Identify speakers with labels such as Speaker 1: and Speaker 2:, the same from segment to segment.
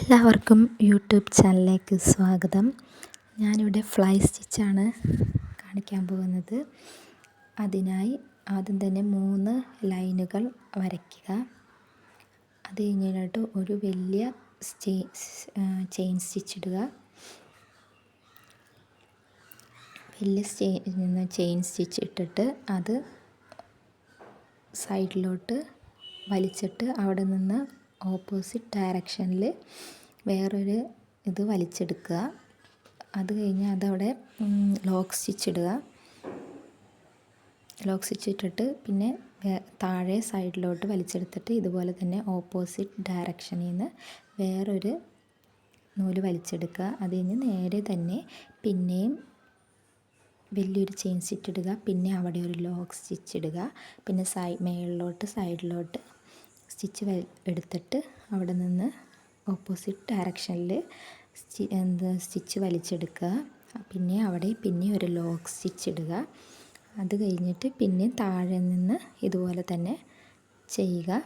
Speaker 1: എല്ലാവർക്കും യൂട്യൂബ് ചാനലിലേക്ക് സ്വാഗതം. ഞാനിവിടെ ഫ്ലൈ സ്റ്റിച്ചാണ് കാണിക്കാൻ പോകുന്നത്. അതിനായി ആദ്യം തന്നെ 3 ലൈനുകൾ വരയ്ക്കുക. അത് കഴിഞ്ഞിട്ട് ഒരു വലിയ ചെയിൻ സ്റ്റിച്ച് ഇടുക. വലിയ ചെയിൻ സ്റ്റിച്ച് ഇട്ടിട്ട് അത് സൈഡിലോട്ട് വലിച്ചിട്ട് അവിടെ നിന്ന് ഓപ്പോസിറ്റ് ഡയറക്ഷനിൽ വേറൊരു ഇത് വലിച്ചെടുക്കുക. അത് കഴിഞ്ഞ് അതവിടെ ലോക്ക് സ്റ്റിച്ച് ഇടുക. ലോക്ക് സ്റ്റിച്ച് ഇട്ടിട്ട് പിന്നെ താഴെ സൈഡിലോട്ട് വലിച്ചെടുത്തിട്ട് ഇതുപോലെ തന്നെ ഓപ്പോസിറ്റ് ഡയറക്ഷനിൽ നിന്ന് വേറൊരു നൂല് വലിച്ചെടുക്കുക. അത് കഴിഞ്ഞ് നേരെ തന്നെ പിന്നെയും വലിയൊരു ചെയിൻ സ്റ്റിച്ച് ഇടുക. പിന്നെ അവിടെ ഒരു ലോക്ക് സ്റ്റിച്ച് ഇടുക. പിന്നെ മേളിലോട്ട് സൈഡിലോട്ട് സ്റ്റിച്ച് എടുത്തിട്ട് അവിടെ നിന്ന് ഓപ്പോസിറ്റ് ഡയറക്ഷനിൽ സ്റ്റിച്ച് വലിച്ചെടുക്കുക. പിന്നെ അവിടെ പിന്നെ ഒരു ലോക്ക് സ്റ്റിച്ച് ഇടുക. അത് കഴിഞ്ഞിട്ട് പിന്നെ താഴെ നിന്ന് ഇതുപോലെ തന്നെ ചെയ്യുക.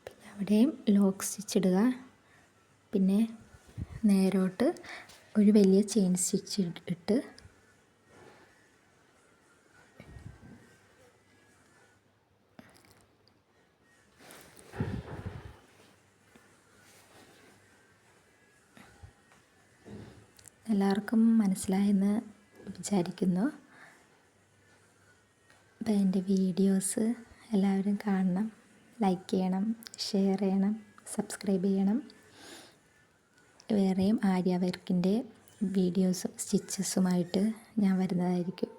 Speaker 1: പിന്നെ അവിടെയും ലോക്ക് സ്റ്റിച്ച് ഇടുക. പിന്നെ നേരോട്ട് ഒരു വലിയ ചെയിൻ സ്റ്റിച്ച് ഇട്ട് എല്ലാവർക്കും മനസ്സിലായെന്ന് വിചാരിക്കുന്നു. അപ്പോൾ എൻ്റെ വീഡിയോസ് എല്ലാവരും കാണണം, ലൈക്ക് ചെയ്യണം, ഷെയർ ചെയ്യണം, സബ്സ്ക്രൈബ് ചെയ്യണം. വേറെയും ആര്യ വർക്കിൻ്റെ വീഡിയോസും സ്റ്റിച്ചസുമായിട്ട് ഞാൻ വരുന്നതായിരിക്കും.